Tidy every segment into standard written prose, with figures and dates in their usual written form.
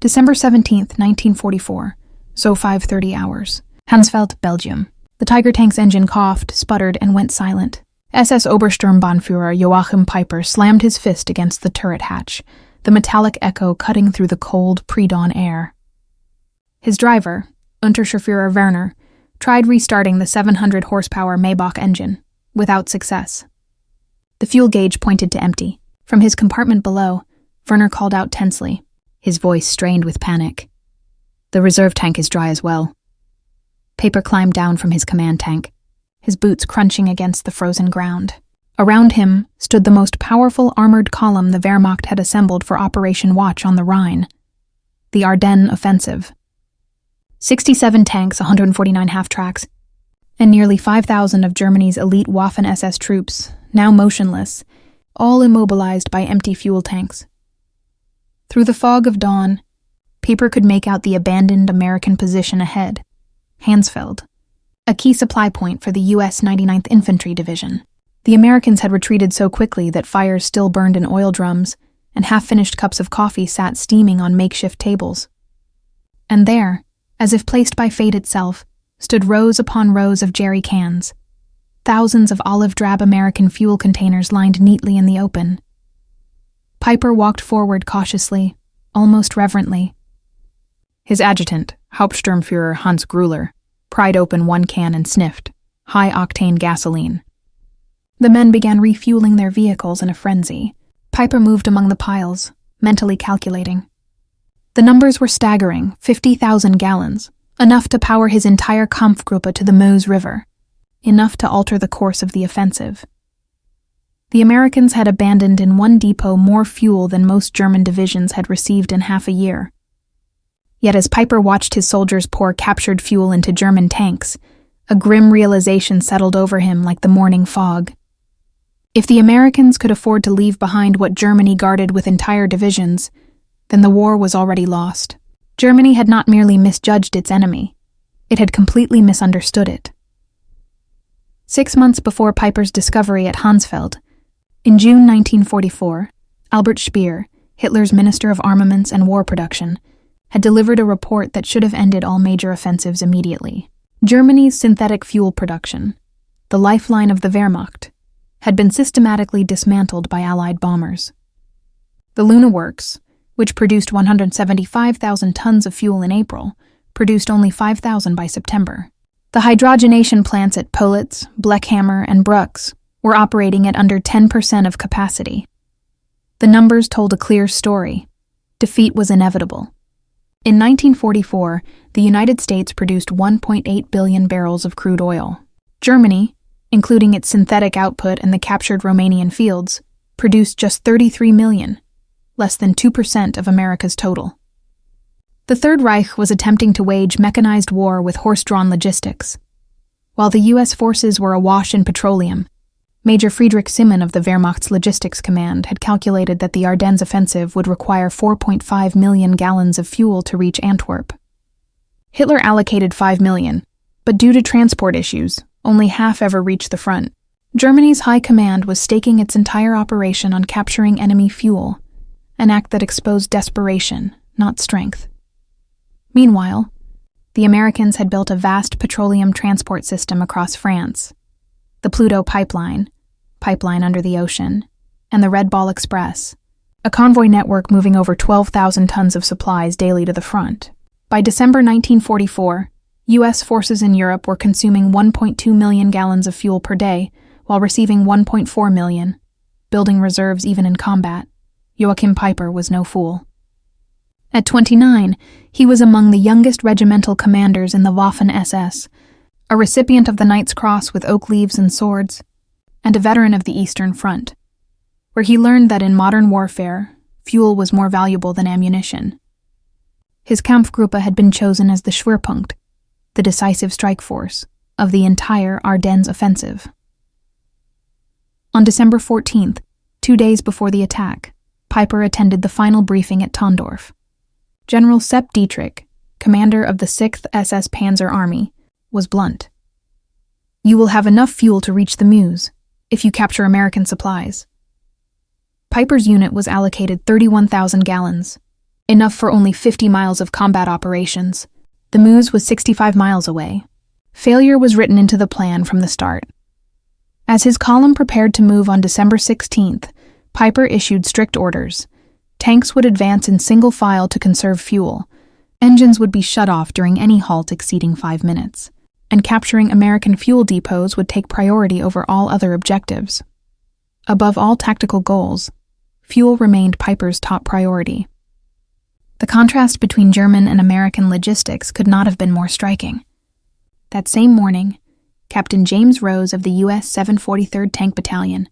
December 17th, 1944, so 5:30 hours. Hansfeld, Belgium. The Tiger tank's engine coughed, sputtered, and went silent. SS Obersturmbannführer Joachim Peiper slammed his fist against the turret hatch, the metallic echo cutting through the cold, pre-dawn air. His driver, Unterscharführer Werner, tried restarting the 700-horsepower Maybach engine, without success. The fuel gauge pointed to empty. From his compartment below, Werner called out tensely, his voice strained with panic. "The reserve tank is dry as well." Peiper climbed down from his command tank, his boots crunching against the frozen ground. Around him stood the most powerful armored column the Wehrmacht had assembled for Operation Watch on the Rhine, the Ardennes Offensive. 67 tanks, 149 half-tracks, and nearly 5,000 of Germany's elite Waffen-SS troops, now motionless, all immobilized by empty fuel tanks. Through the fog of dawn, Peiper could make out the abandoned American position ahead, Hansfeld, a key supply point for the U.S. 99th Infantry Division. The Americans had retreated so quickly that fires still burned in oil drums, and half-finished cups of coffee sat steaming on makeshift tables. And there, as if placed by fate itself, stood rows upon rows of jerry cans, thousands of olive-drab American fuel containers lined neatly in the open. Peiper walked forward cautiously, almost reverently. His adjutant, Hauptsturmführer Hans Gruller, pried open one can and sniffed, high-octane gasoline. The men began refueling their vehicles in a frenzy. Peiper moved among the piles, mentally calculating. The numbers were staggering, 50,000 gallons, enough to power his entire Kampfgruppe to the Meuse River, enough to alter the course of the offensive. The Americans had abandoned in one depot more fuel than most German divisions had received in half a year. Yet as Peiper watched his soldiers pour captured fuel into German tanks, a grim realization settled over him like the morning fog. If the Americans could afford to leave behind what Germany guarded with entire divisions, then the war was already lost. Germany had not merely misjudged its enemy, it had completely misunderstood it. 6 months before Peiper's discovery at Hansfeld, in June 1944, Albert Speer, Hitler's Minister of Armaments and War Production, had delivered a report that should have ended all major offensives immediately. Germany's synthetic fuel production, the lifeline of the Wehrmacht, had been systematically dismantled by Allied bombers. The Luna Works, which produced 175,000 tons of fuel in April, produced only 5,000 by September. The hydrogenation plants at Politz, Bleckhammer, and Brucks were operating at under 10% of capacity. The numbers told a clear story. Defeat was inevitable. In 1944, the United States produced 1.8 billion barrels of crude oil. Germany, including its synthetic output and the captured Romanian fields, produced just 33 million, less than 2% of America's total. The Third Reich was attempting to wage mechanized war with horse-drawn logistics. While the U.S. forces were awash in petroleum, Major Friedrich Simon of the Wehrmacht's Logistics Command had calculated that the Ardennes offensive would require 4.5 million gallons of fuel to reach Antwerp. Hitler allocated 5 million, but due to transport issues, only half ever reached the front. Germany's high command was staking its entire operation on capturing enemy fuel, an act that exposed desperation, not strength. Meanwhile, the Americans had built a vast petroleum transport system across France. The Pluto pipeline under the ocean, and the Red Ball Express, a convoy network moving over 12,000 tons of supplies daily to the front. By December 1944, U.S. forces in Europe were consuming 1.2 million gallons of fuel per day, while receiving 1.4 million, building reserves even in combat. Joachim Peiper was no fool. At 29, he was among the youngest regimental commanders in the Waffen-SS, a recipient of the Knight's Cross with oak leaves and swords, and a veteran of the Eastern Front, where he learned that in modern warfare, fuel was more valuable than ammunition. His Kampfgruppe had been chosen as the Schwerpunkt, the decisive strike force, of the entire Ardennes offensive. On December 14th, 2 days before the attack, Peiper attended the final briefing at Tondorf. General Sepp Dietrich, commander of the 6th SS Panzer Army, was blunt. "You will have enough fuel to reach the Meuse, if you capture American supplies." Peiper's unit was allocated 31,000 gallons, enough for only 50 miles of combat operations. The Meuse was 65 miles away. Failure was written into the plan from the start. As his column prepared to move on December 16th, Piper issued strict orders. Tanks would advance in single file to conserve fuel. Engines would be shut off during any halt exceeding 5 minutes. And capturing American fuel depots would take priority over all other objectives. Above all tactical goals, fuel remained Piper's top priority. The contrast between German and American logistics could not have been more striking. That same morning, Captain James Rose of the U.S. 743rd Tank Battalion,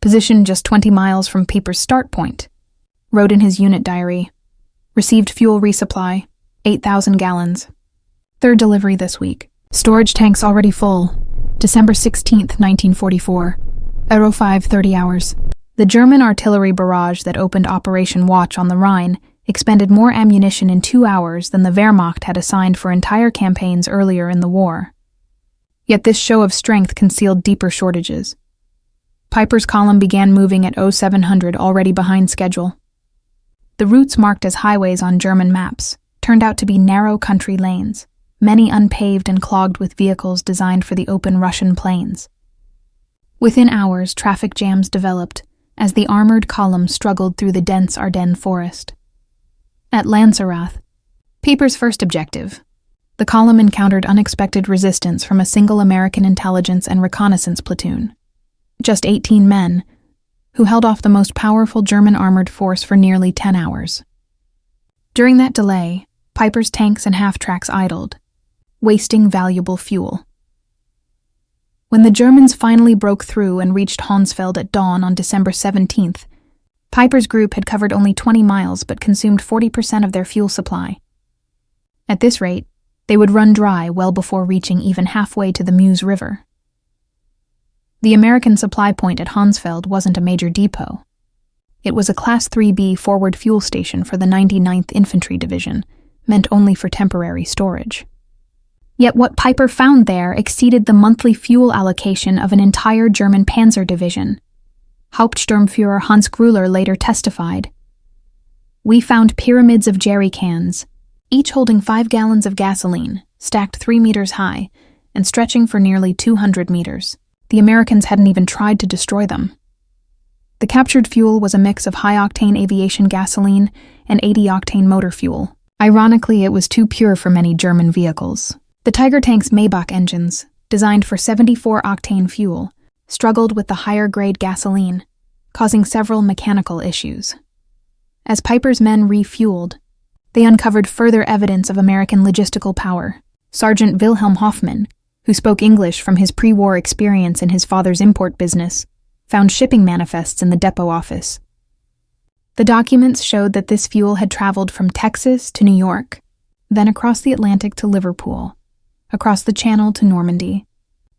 positioned just 20 miles from Piper's start point, wrote in his unit diary, "Received fuel resupply, 8,000 gallons. Third delivery this week. Storage tanks already full. December 16th, 1944. 05:30 hours." The German artillery barrage that opened Operation Watch on the Rhine expended more ammunition in 2 hours than the Wehrmacht had assigned for entire campaigns earlier in the war. Yet this show of strength concealed deeper shortages. Piper's column began moving at 0700, already behind schedule. The routes marked as highways on German maps turned out to be narrow country lanes, many unpaved and clogged with vehicles designed for the open Russian plains. Within hours, traffic jams developed as the armored column struggled through the dense Ardennes forest. At Lanzerath, Piper's first objective, the column encountered unexpected resistance from a single American intelligence and reconnaissance platoon. Just 18 men, who held off the most powerful German armored force for nearly 10 hours. During that delay, Piper's tanks and half-tracks idled, wasting valuable fuel. When the Germans finally broke through and reached Honsfeld at dawn on December 17th, Piper's group had covered only 20 miles but consumed 40% of their fuel supply. At this rate, they would run dry well before reaching even halfway to the Meuse River. The American supply point at Honsfeld wasn't a major depot. It was a Class 3B forward fuel station for the 99th Infantry Division, meant only for temporary storage. Yet what Piper found there exceeded the monthly fuel allocation of an entire German panzer division. Hauptsturmführer Hans Grüller later testified, "We found pyramids of jerry cans, each holding 5 gallons of gasoline, stacked 3 meters high, and stretching for nearly 200 meters. The Americans hadn't even tried to destroy them." The captured fuel was a mix of high-octane aviation gasoline and 80-octane motor fuel. Ironically, it was too pure for many German vehicles. The Tiger tank's Maybach engines, designed for 74-octane fuel, struggled with the higher-grade gasoline, causing several mechanical issues. As Piper's men refueled, they uncovered further evidence of American logistical power. Sergeant Wilhelm Hoffmann, who spoke English from his pre-war experience in his father's import business, found shipping manifests in the depot office. The documents showed that this fuel had traveled from Texas to New York, then across the Atlantic to Liverpool, across the Channel to Normandy,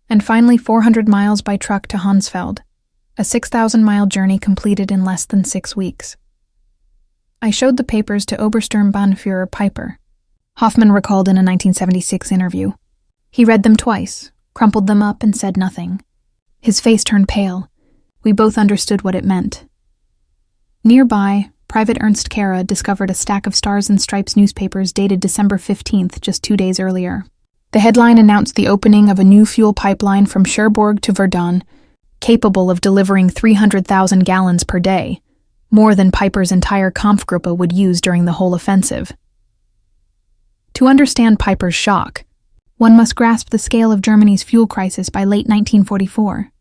and finally 400 miles by truck to Honsfeld, a 6,000-mile journey completed in less than 6 weeks. I showed the papers to Obersturmbannführer Piper, Hoffmann recalled in a 1976 interview. He read them twice, crumpled them up, and said nothing. His face turned pale. We both understood what it meant. Nearby, Private Ernst Kara discovered a stack of Stars and Stripes newspapers dated December 15th, just 2 days earlier. The headline announced the opening of a new fuel pipeline from Cherbourg to Verdun, capable of delivering 300,000 gallons per day, more than Piper's entire Kampfgruppe would use during the whole offensive. To understand Piper's shock, one must grasp the scale of Germany's fuel crisis by late 1944.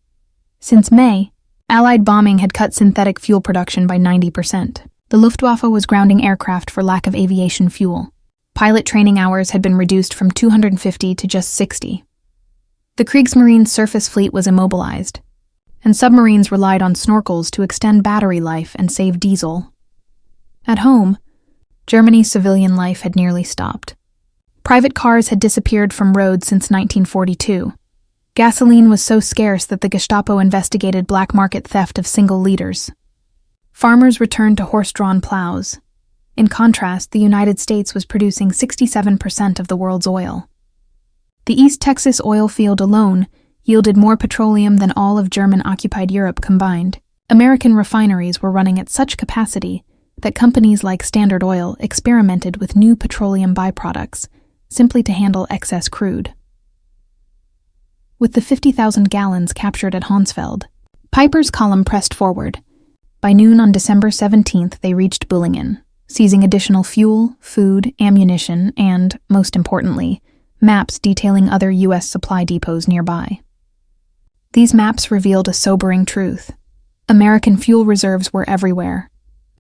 Since May, Allied bombing had cut synthetic fuel production by 90%. The Luftwaffe was grounding aircraft for lack of aviation fuel. Pilot training hours had been reduced from 250 to just 60. The Kriegsmarine's surface fleet was immobilized, and submarines relied on snorkels to extend battery life and save diesel. At home, Germany's civilian life had nearly stopped. Private cars had disappeared from roads since 1942. Gasoline was so scarce that the Gestapo investigated black market theft of single liters. Farmers returned to horse-drawn plows. In contrast, the United States was producing 67% of the world's oil. The East Texas oil field alone yielded more petroleum than all of German-occupied Europe combined. American refineries were running at such capacity that companies like Standard Oil experimented with new petroleum byproducts simply to handle excess crude. With the 50,000 gallons captured at Honsfeld, Piper's column pressed forward. By noon on December 17th, they reached Bullingen, seizing additional fuel, food, ammunition, and, most importantly, maps detailing other U.S. supply depots nearby. These maps revealed a sobering truth. American fuel reserves were everywhere.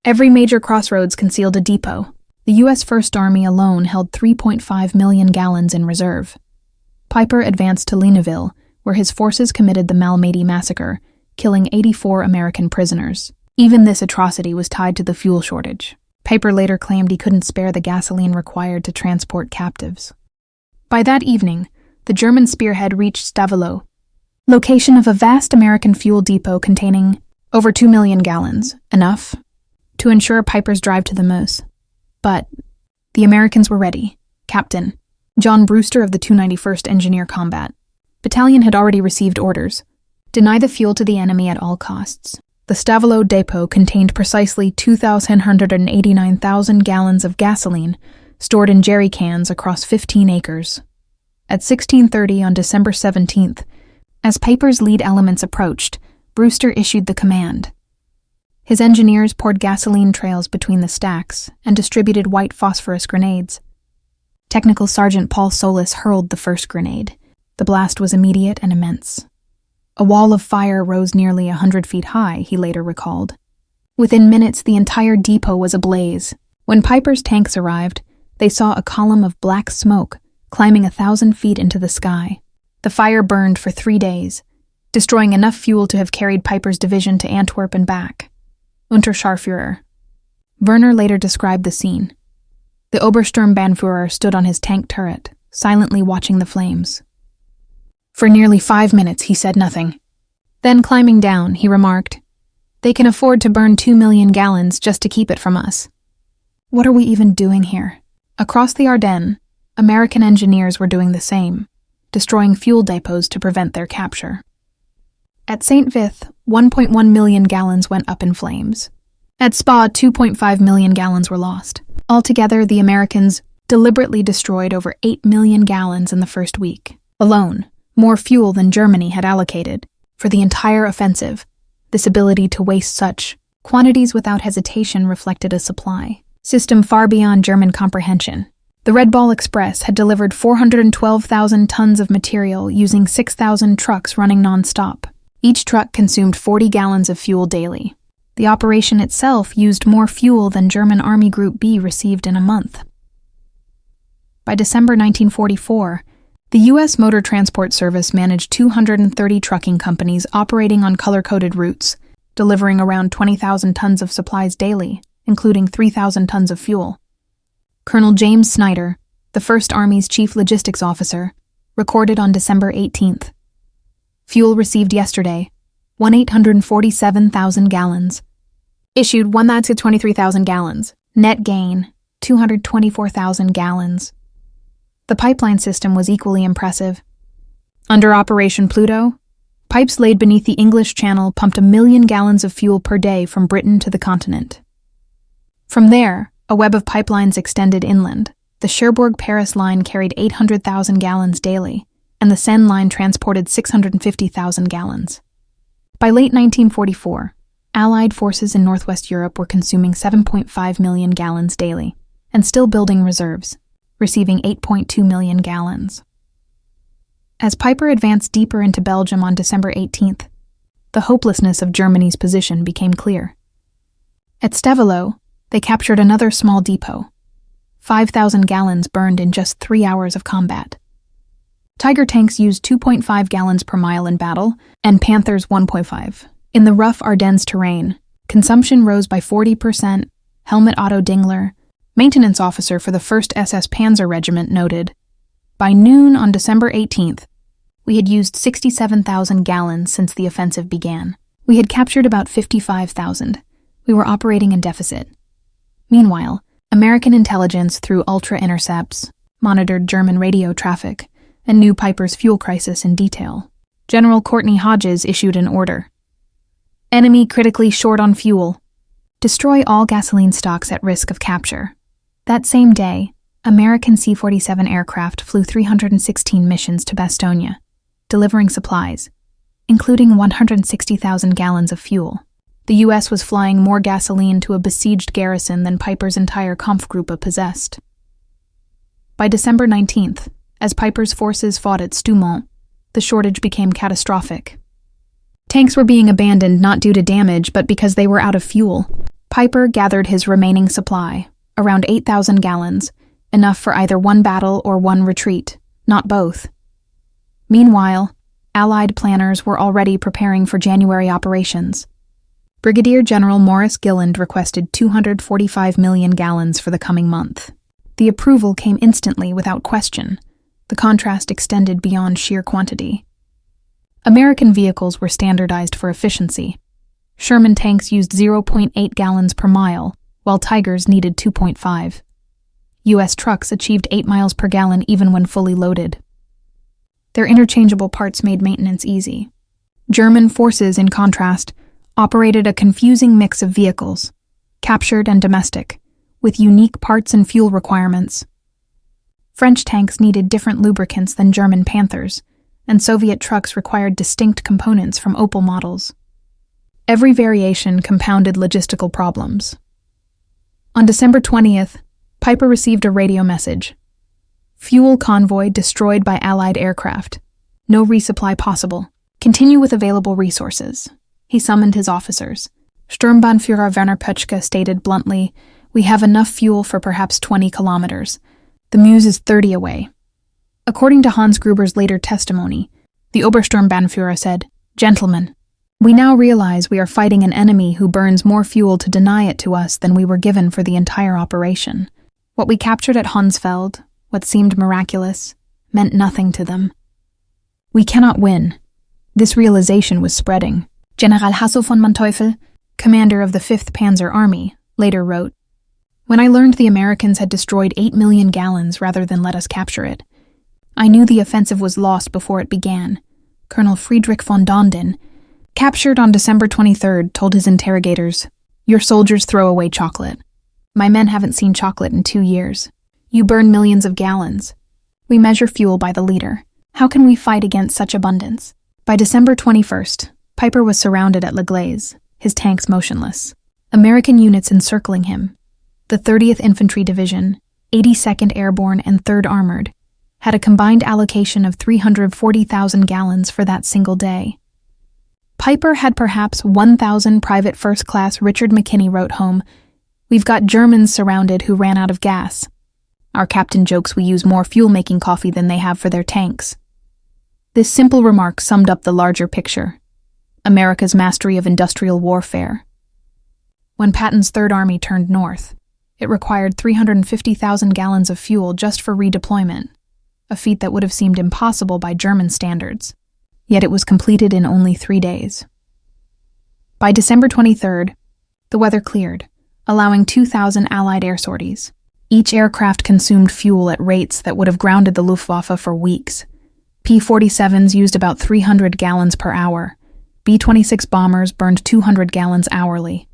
Every major crossroads concealed a depot. The U.S. First Army alone held 3.5 million gallons in reserve. Piper advanced to Ligneville, where his forces committed the Malmedy massacre, killing 84 American prisoners. Even this atrocity was tied to the fuel shortage. Piper later claimed he couldn't spare the gasoline required to transport captives. By that evening, the German spearhead reached Stavelot, location of a vast American fuel depot containing over 2 million gallons, enough to ensure Piper's drive to the Meuse. But the Americans were ready. Captain John Brewster of the 291st Engineer Combat Battalion had already received orders: deny the fuel to the enemy at all costs. The Stavelot depot contained precisely 289,000 gallons of gasoline stored in jerry cans across 15 acres. At 16:30 on December 17th, as Piper's lead elements approached, Brewster issued the command. His engineers poured gasoline trails between the stacks and distributed white phosphorus grenades. Technical Sergeant Paul Solis hurled the first grenade. The blast was immediate and immense. A wall of fire rose nearly 100 feet high, he later recalled. Within minutes, the entire depot was ablaze. When Piper's tanks arrived, they saw a column of black smoke climbing 1,000 feet into the sky. The fire burned for 3 days, destroying enough fuel to have carried Piper's division to Antwerp and back. Unterscharführer Werner later described the scene. The Obersturmbannführer stood on his tank turret, silently watching the flames. For nearly 5 minutes, he said nothing. Then, climbing down, he remarked, "They can afford to burn 2 million gallons just to keep it from us. What are we even doing here?" Across the Ardennes, American engineers were doing the same, destroying fuel depots to prevent their capture. At St. Vith, 1.1 million gallons went up in flames. At Spa, 2.5 million gallons were lost. Altogether, the Americans deliberately destroyed over 8 million gallons in the first week. Alone, more fuel than Germany had allocated. For the entire offensive, this ability to waste such quantities without hesitation reflected a supply system far beyond German comprehension. The Red Ball Express had delivered 412,000 tons of material using 6,000 trucks running non-stop. Each truck consumed 40 gallons of fuel daily. The operation itself used more fuel than German Army Group B received in a month. By December 1944, the U.S. Motor Transport Service managed 230 trucking companies operating on color-coded routes, delivering around 20,000 tons of supplies daily, including 3,000 tons of fuel. Colonel James Snyder, the First Army's chief logistics officer, recorded on December 18th. Fuel received yesterday, 1,847,000 gallons. Issued 1,23,000 gallons. Net gain, 224,000 gallons. The pipeline system was equally impressive. Under Operation Pluto, pipes laid beneath the English Channel pumped 1 million gallons of fuel per day from Britain to the continent. From there, a web of pipelines extended inland. The Cherbourg-Paris line carried 800,000 gallons daily, and the Seine line transported 650,000 gallons. By late 1944, Allied forces in Northwest Europe were consuming 7.5 million gallons daily, and still building reserves, receiving 8.2 million gallons. As Piper advanced deeper into Belgium on December 18th, the hopelessness of Germany's position became clear. At Stavelot, they captured another small depot. 5,000 gallons burned in just 3 hours of combat. Tiger tanks used 2.5 gallons per mile in battle, and Panthers 1.5. In the rough Ardennes terrain, consumption rose by 40%. Helmut Otto Dingler, maintenance officer for the 1st SS Panzer Regiment, noted, "By noon on December 18th, we had used 67,000 gallons since the offensive began. We had captured about 55,000. We were operating in deficit." Meanwhile, American intelligence through ultra-intercepts monitored German radio traffic and knew Piper's fuel crisis in detail. General Courtney Hodges issued an order. "Enemy critically short on fuel. Destroy all gasoline stocks at risk of capture. That same day, American C-47 aircraft flew 316 missions to Bastogne, delivering supplies, including 160,000 gallons of fuel. The U.S. was flying more gasoline to a besieged garrison than Piper's entire Kampfgruppe possessed. By December 19th, as Piper's forces fought at Stoumont, the shortage became catastrophic. Tanks were being abandoned not due to damage, but because they were out of fuel. Piper gathered his remaining supply, around 8,000 gallons, enough for either one battle or one retreat, not both. Meanwhile, Allied planners were already preparing for January operations. Brigadier General Maurice Gilland requested 245 million gallons for the coming month. The approval came instantly without question. The contrast extended beyond sheer quantity. American vehicles were standardized for efficiency. Sherman tanks used 0.8 gallons per mile, while Tigers needed 2.5. U.S. trucks achieved 8 miles per gallon even when fully loaded. Their interchangeable parts made maintenance easy. German forces, in contrast, operated a confusing mix of vehicles, captured and domestic, with unique parts and fuel requirements. French tanks needed different lubricants than German Panthers, and Soviet trucks required distinct components from Opel models. Every variation compounded logistical problems. On December 20th, Piper received a radio message. Fuel convoy destroyed by Allied aircraft. No resupply possible. Continue with available resources. He summoned his officers. Sturmbannführer Werner Pötschke stated bluntly, "We have enough fuel for perhaps 20 kilometers. The Meuse is 30 away." According to Hans Gruber's later testimony, the Obersturmbannführer said, "Gentlemen, we now realize we are fighting an enemy who burns more fuel to deny it to us than we were given for the entire operation. What we captured at Hunsfeld, what seemed miraculous, meant nothing to them. We cannot win." This realization was spreading. General Hasso von Manteuffel, commander of the 5th Panzer Army, later wrote, "When I learned the Americans had destroyed 8 million gallons rather than let us capture it, I knew the offensive was lost before it began." Colonel Friedrich von Donden, captured on December 23rd, told his interrogators, "Your soldiers throw away chocolate. My men haven't seen chocolate in 2 years. You burn millions of gallons. We measure fuel by the liter. How can we fight against such abundance?" By December 21st, Piper was surrounded at La Glaise, his tanks motionless. American units encircling him. The 30th Infantry Division, 82nd Airborne and 3rd Armored, had a combined allocation of 340,000 gallons for that single day. Piper had perhaps 1,000 Private First Class Richard McKinney wrote home, "We've got Germans surrounded who ran out of gas. Our captain jokes we use more fuel-making coffee than they have for their tanks." This simple remark summed up the larger picture. America's mastery of industrial warfare. When Patton's Third Army turned north, it required 350,000 gallons of fuel just for redeployment, a feat that would have seemed impossible by German standards. Yet it was completed in only 3 days. By December 23rd, the weather cleared, allowing 2,000 Allied air sorties. Each aircraft consumed fuel at rates that would have grounded the Luftwaffe for weeks. P-47s used about 300 gallons per hour. B-26 bombers burned 200 gallons hourly.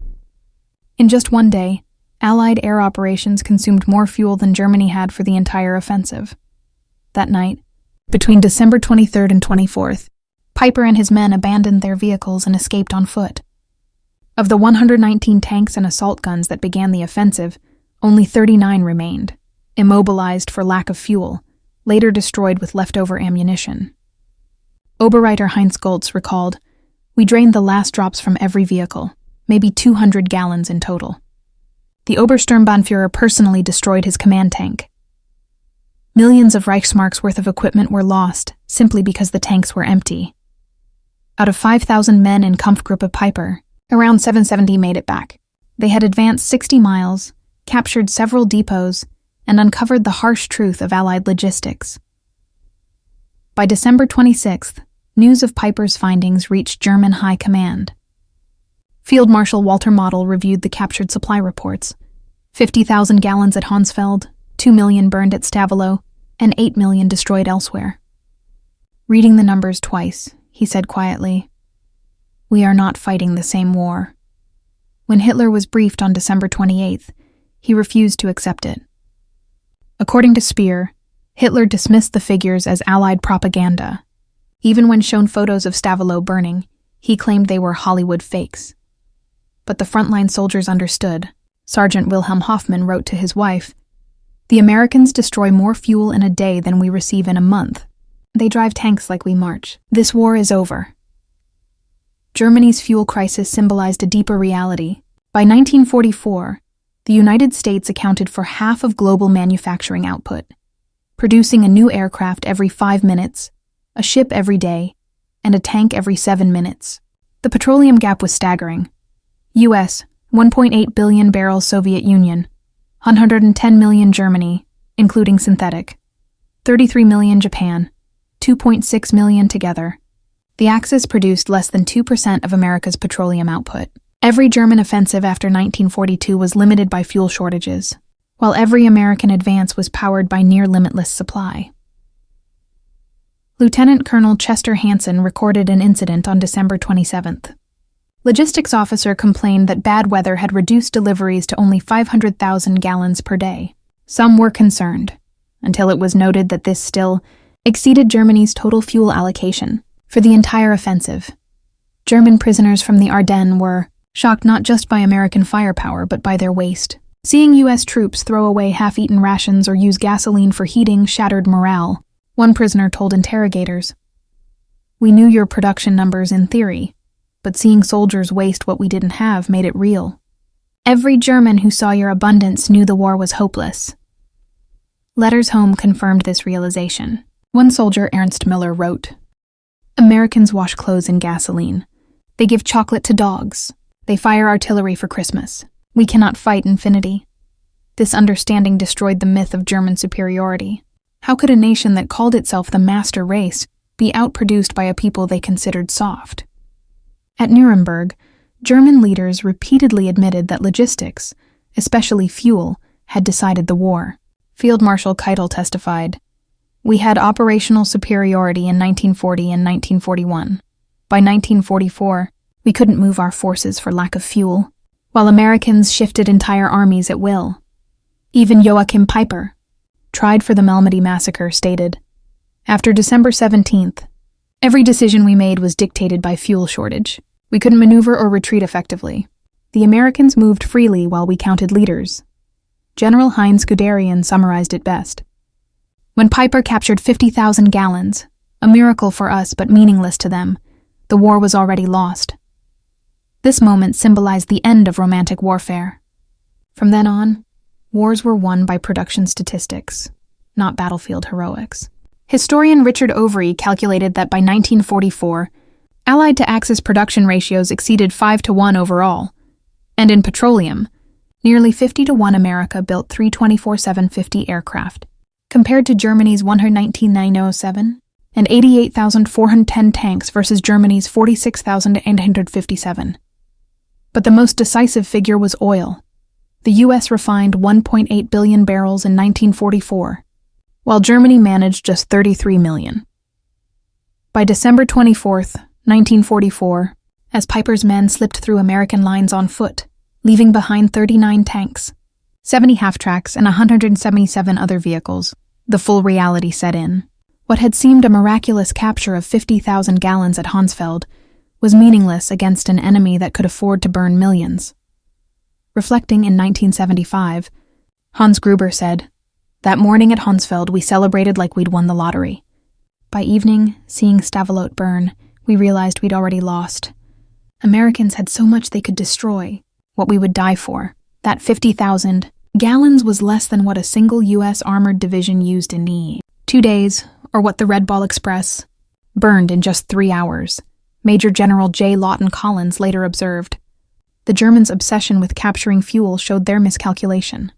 In just one day, Allied air operations consumed more fuel than Germany had for the entire offensive. That night, between December 23rd and 24th, Piper and his men abandoned their vehicles and escaped on foot. Of the 119 tanks and assault guns that began the offensive, only 39 remained, immobilized for lack of fuel, later destroyed with leftover ammunition. Oberreiter Heinz Goltz recalled, "We drained the last drops from every vehicle, maybe 200 gallons in total." The Obersturmbannführer personally destroyed his command tank. Millions of Reichsmarks worth of equipment were lost simply because the tanks were empty. Out of 5,000 men in Kampfgruppe Piper, around 770 made it back. They had advanced 60 miles, captured several depots, and uncovered the harsh truth of Allied logistics. By December 26th, news of Piper's findings reached German high command. Field Marshal Walter Model reviewed the captured supply reports. 50,000 gallons at Honsfeld, 2 million burned at Stavelot, and 8 million destroyed elsewhere. Reading the numbers twice, he said quietly, "We are not fighting the same war." When Hitler was briefed on December 28th, he refused to accept it. According to Speer, Hitler dismissed the figures as Allied propaganda. Even when shown photos of Stavelot burning, he claimed they were Hollywood fakes. But the frontline soldiers understood. Sergeant Wilhelm Hoffmann wrote to his wife, "The Americans destroy more fuel in a day than we receive in a month. They drive tanks like we march. This war is over." Germany's fuel crisis symbolized a deeper reality. By 1944, the United States accounted for half of global manufacturing output, producing a new aircraft every 5 minutes, a ship every day, and a tank every 7 minutes. The petroleum gap was staggering. U.S. 1.8 billion barrels, Soviet Union 110 million Germany, including synthetic, 33 million Japan, 2.6 million together. The Axis produced less than 2% of America's petroleum output. Every German offensive after 1942 was limited by fuel shortages, while every American advance was powered by near-limitless supply. Lieutenant Colonel Chester Hansen recorded an incident on December 27th. Logistics officer complained that bad weather had reduced deliveries to only 500,000 gallons per day. Some were concerned, until it was noted that this still exceeded Germany's total fuel allocation for the entire offensive. German prisoners from the Ardennes were shocked not just by American firepower but by their waste. Seeing U.S. troops throw away half-eaten rations or use gasoline for heating shattered morale. One prisoner told interrogators, "We knew your production numbers in theory, but seeing soldiers waste what we didn't have made it real. Every German who saw your abundance knew the war was hopeless." Letters home confirmed this realization. One soldier, Ernst Miller, wrote, "Americans wash clothes in gasoline. They give chocolate to dogs. They fire artillery for Christmas. We cannot fight infinity." This understanding destroyed the myth of German superiority. How could a nation that called itself the master race be outproduced by a people they considered soft? At Nuremberg, German leaders repeatedly admitted that logistics, especially fuel, had decided the war. Field Marshal Keitel testified, "We had operational superiority in 1940 and 1941. By 1944, we couldn't move our forces for lack of fuel, while Americans shifted entire armies at will." Even Joachim Peiper, tried for the Malmedy massacre, stated, "After December 17th, every decision we made was dictated by fuel shortage. We couldn't maneuver or retreat effectively. The Americans moved freely while we counted leaders." General Heinz Guderian summarized it best. "When Peiper captured 50,000 gallons, a miracle for us but meaningless to them, the war was already lost." This moment symbolized the end of romantic warfare. From then on, wars were won by production statistics, not battlefield heroics. Historian Richard Overy calculated that by 1944, Allied to Axis production ratios exceeded 5-1 overall, and in petroleum, nearly 50-1 America built 324-750 aircraft, compared to Germany's 119,907 and 88,410 tanks versus Germany's 46,857. But the most decisive figure was oil. The U.S. refined 1.8 billion barrels in 1944, while Germany managed just 33 million. By December 24th, 1944, as Peiper's men slipped through American lines on foot, leaving behind 39 tanks, 70 half-tracks, and 177 other vehicles, the full reality set in. What had seemed a miraculous capture of 50,000 gallons at Hansfeld was meaningless against an enemy that could afford to burn millions. Reflecting in 1975, Hans Gruber said, "That morning at Hansfeld, we celebrated like we'd won the lottery. By evening, seeing Stavelot burn, we realized we'd already lost. Americans had so much they could destroy, what we would die for. That 50,000 gallons was less than what a single U.S. armored division used in Nie. 2 days, or what the Red Ball Express, burned in just 3 hours," Major General J. Lawton Collins later observed. The Germans' obsession with capturing fuel showed their miscalculation.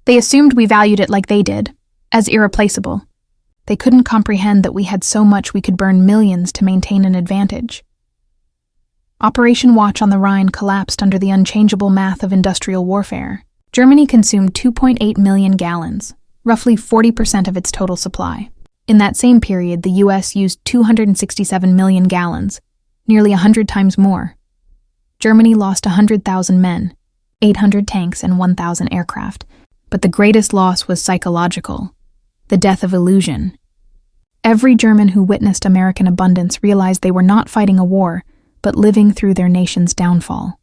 They assumed we valued it like they did, as irreplaceable. They couldn't comprehend that we had so much we could burn millions to maintain an advantage. Operation Watch on the Rhine collapsed under the unchangeable math of industrial warfare. Germany consumed 2.8 million gallons, roughly 40% of its total supply. In that same period, the U.S. used 267 million gallons, nearly 100 times more. Germany lost 100,000 men, 800 tanks, and 1,000 aircraft. But the greatest loss was psychological: the death of illusion. Every German who witnessed American abundance realized they were not fighting a war, but living through their nation's downfall.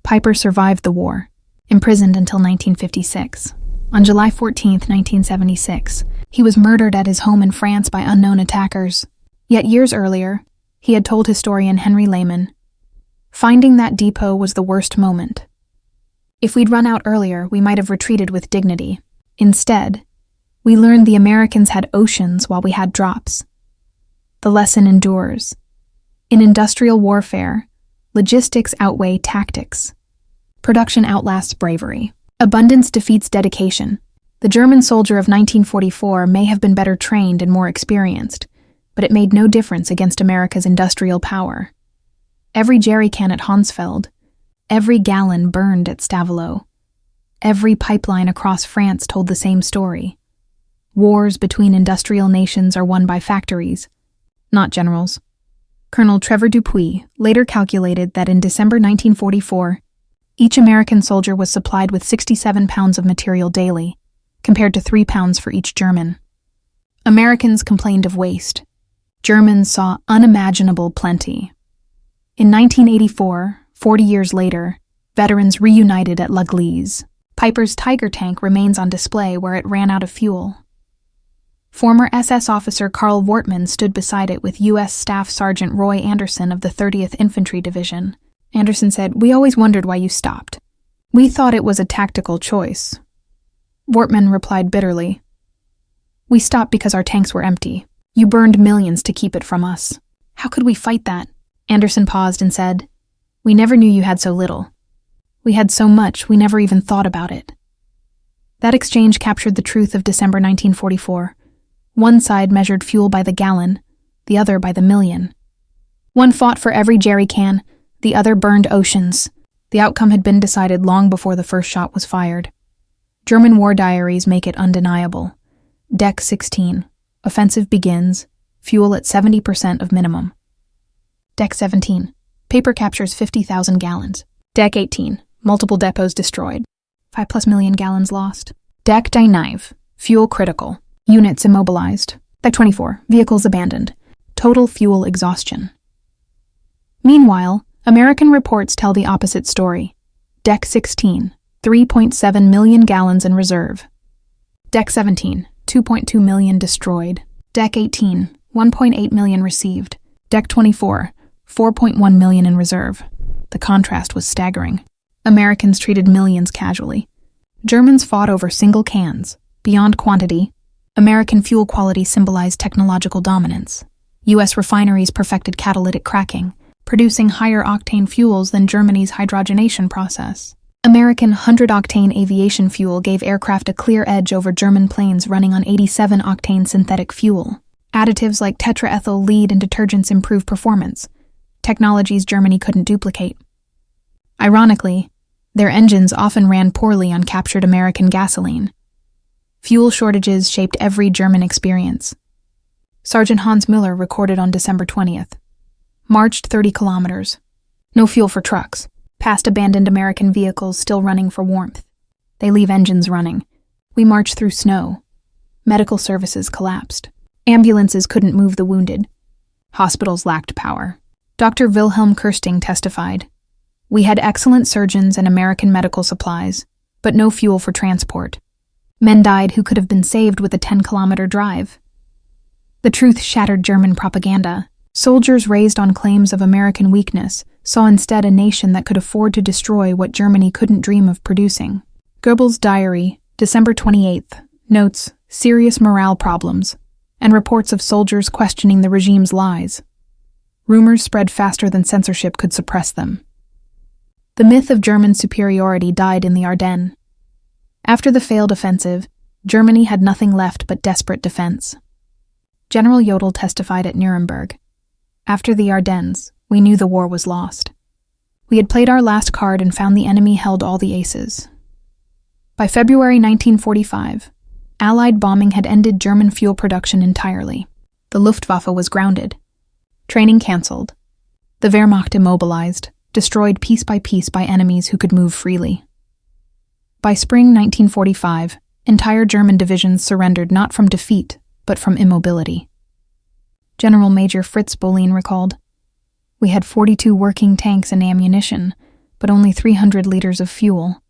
Piper survived the war, imprisoned until 1956. On July 14, 1976, he was murdered at his home in France by unknown attackers. Yet years earlier, he had told historian Henry Lehman, "Finding that depot was the worst moment. If we'd run out earlier, we might have retreated with dignity. Instead, we learned the Americans had oceans while we had drops." The lesson endures. In industrial warfare, logistics outweigh tactics. Production outlasts bravery. Abundance defeats dedication. The German soldier of 1944 may have been better trained and more experienced, but it made no difference against America's industrial power. Every jerrycan at Honsfeld, every gallon burned at Stavelot, every pipeline across France told the same story. Wars between industrial nations are won by factories, not generals. Colonel Trevor Dupuy later calculated that in December 1944, each American soldier was supplied with 67 pounds of material daily, compared to 3 pounds for each German. Americans complained of waste. Germans saw unimaginable plenty. In 1984, 40 years later, veterans reunited at L'Église. Piper's Tiger tank remains on display where it ran out of fuel. Former SS officer Karl Wortmann stood beside it with U.S. Staff Sergeant Roy Anderson of the 30th Infantry Division. Anderson said, "We always wondered why you stopped. We thought it was a tactical choice." Wortmann replied bitterly, "We stopped because our tanks were empty. You burned millions to keep it from us. How could we fight that?" Anderson paused and said, "We never knew you had so little. We had so much, we never even thought about it." That exchange captured the truth of December 1944. One side measured fuel by the gallon, the other by the million. One fought for every jerrycan, the other burned oceans. The outcome had been decided long before the first shot was fired. German war diaries make it undeniable. Deck 16. Offensive begins. Fuel at 70% of minimum. Deck 17. Paper captures 50,000 gallons. Deck 18. Multiple depots destroyed. 5+ million gallons lost. Deck 19. Fuel critical. Units immobilized. Deck 24. Vehicles abandoned. Total fuel exhaustion. Meanwhile, American reports tell the opposite story. Deck 16. 3.7 million gallons in reserve. Deck 17. 2.2 million destroyed. Deck 18. 1.8 million received. Deck 24. 4.1 million in reserve. The contrast was staggering. Americans treated millions casually. Germans fought over single cans. Beyond quantity, American fuel quality symbolized technological dominance. U.S. refineries perfected catalytic cracking, producing higher octane fuels than Germany's hydrogenation process. American 100-octane aviation fuel gave aircraft a clear edge over German planes running on 87-octane synthetic fuel. Additives like tetraethyl lead and detergents improve performance, technologies Germany couldn't duplicate. Ironically, their engines often ran poorly on captured American gasoline. Fuel shortages shaped every German experience. Sergeant Hans Müller recorded on December 20th. Marched 30 kilometers. No fuel for trucks. Past abandoned American vehicles still running for warmth. They leave engines running. We march through snow. Medical services collapsed. Ambulances couldn't move the wounded. Hospitals lacked power. Dr. Wilhelm Kirsting testified, "We had excellent surgeons and American medical supplies, but no fuel for transport. Men died who could have been saved with a 10-kilometer drive." The truth shattered German propaganda. Soldiers raised on claims of American weakness saw instead a nation that could afford to destroy what Germany couldn't dream of producing. Goebbels' diary, December 28th, notes serious morale problems and reports of soldiers questioning the regime's lies. Rumors spread faster than censorship could suppress them. The myth of German superiority died in the Ardennes. After the failed offensive, Germany had nothing left but desperate defense. General Jodl testified at Nuremberg. "After the Ardennes, we knew the war was lost. We had played our last card and found the enemy held all the aces." By February 1945, Allied bombing had ended German fuel production entirely. The Luftwaffe was grounded. Training cancelled. The Wehrmacht immobilized. destroyed piece by enemies who could move freely. By spring 1945, entire German divisions surrendered not from defeat, but from immobility. General Major Fritz Bohlin recalled, "We had 42 working tanks and ammunition, but only 300 liters of fuel,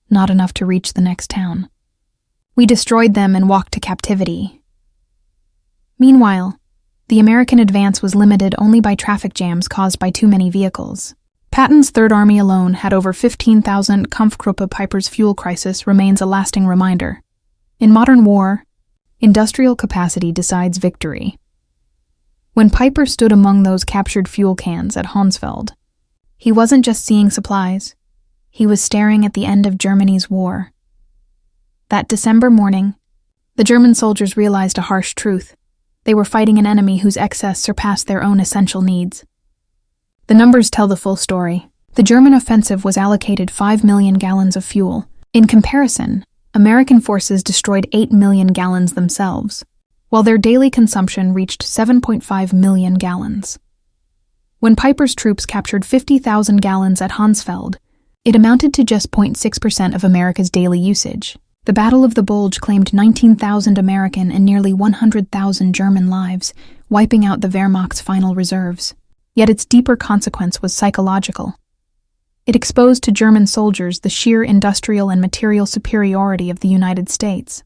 not enough to reach the next town. We destroyed them and walked to captivity." Meanwhile, the American advance was limited only by traffic jams caused by too many vehicles. Patton's Third Army alone had over 15,000 Kampfgruppe. Piper's fuel crisis remains a lasting reminder. In modern war, industrial capacity decides victory. When Piper stood among those captured fuel cans at Honsfeld, he wasn't just seeing supplies, he was staring at the end of Germany's war. That December morning, the German soldiers realized a harsh truth. They were fighting an enemy whose excess surpassed their own essential needs. The numbers tell the full story. The German offensive was allocated 5 million gallons of fuel. In comparison, American forces destroyed 8 million gallons themselves, while their daily consumption reached 7.5 million gallons. When Piper's troops captured 50,000 gallons at Honsfeld, it amounted to just 0.6% of America's daily usage. The Battle of the Bulge claimed 19,000 American and nearly 100,000 German lives, wiping out the Wehrmacht's final reserves. Yet its deeper consequence was psychological. It exposed to German soldiers the sheer industrial and material superiority of the United States.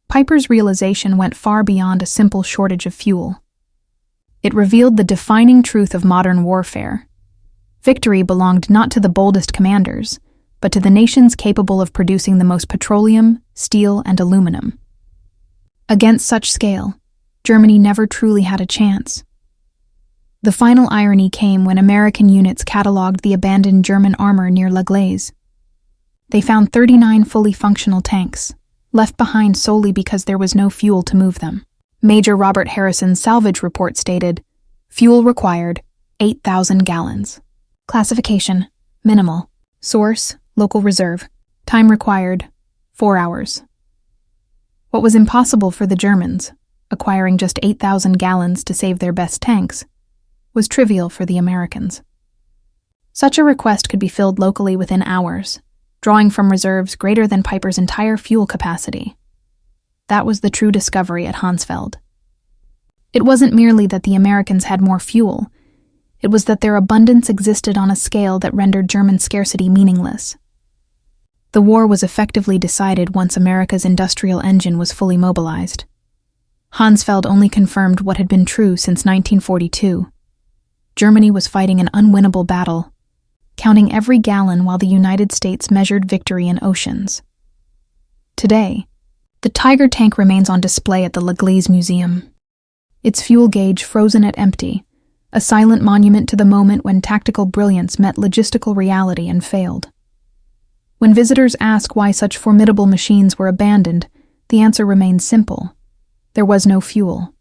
Piper's realization went far beyond a simple shortage of fuel. It revealed the defining truth of modern warfare. Victory belonged not to the boldest commanders, but to the nations capable of producing the most petroleum, steel, and aluminum. Against such scale, Germany never truly had a chance. The final irony came when American units cataloged the abandoned German armor near La Glaise. They found 39 fully functional tanks, left behind solely because there was no fuel to move them. Major Robert Harrison's salvage report stated, "Fuel required, 8,000 gallons. Classification, minimal. Source, local reserve. Time required, 4 hours." What was impossible for the Germans, acquiring just 8,000 gallons to save their best tanks, was trivial for the Americans. Such a request could be filled locally within hours, drawing from reserves greater than Piper's entire fuel capacity. That was the true discovery at Honsfeld. It wasn't merely that the Americans had more fuel, it was that their abundance existed on a scale that rendered German scarcity meaningless. The war was effectively decided once America's industrial engine was fully mobilized. Honsfeld only confirmed what had been true since 1942. Germany was fighting an unwinnable battle, counting every gallon while the United States measured victory in oceans. Today, the Tiger tank remains on display at the La Glaise Museum. Its fuel gauge frozen at empty, a silent monument to the moment when tactical brilliance met logistical reality and failed. When visitors ask why such formidable machines were abandoned, the answer remains simple. There was no fuel.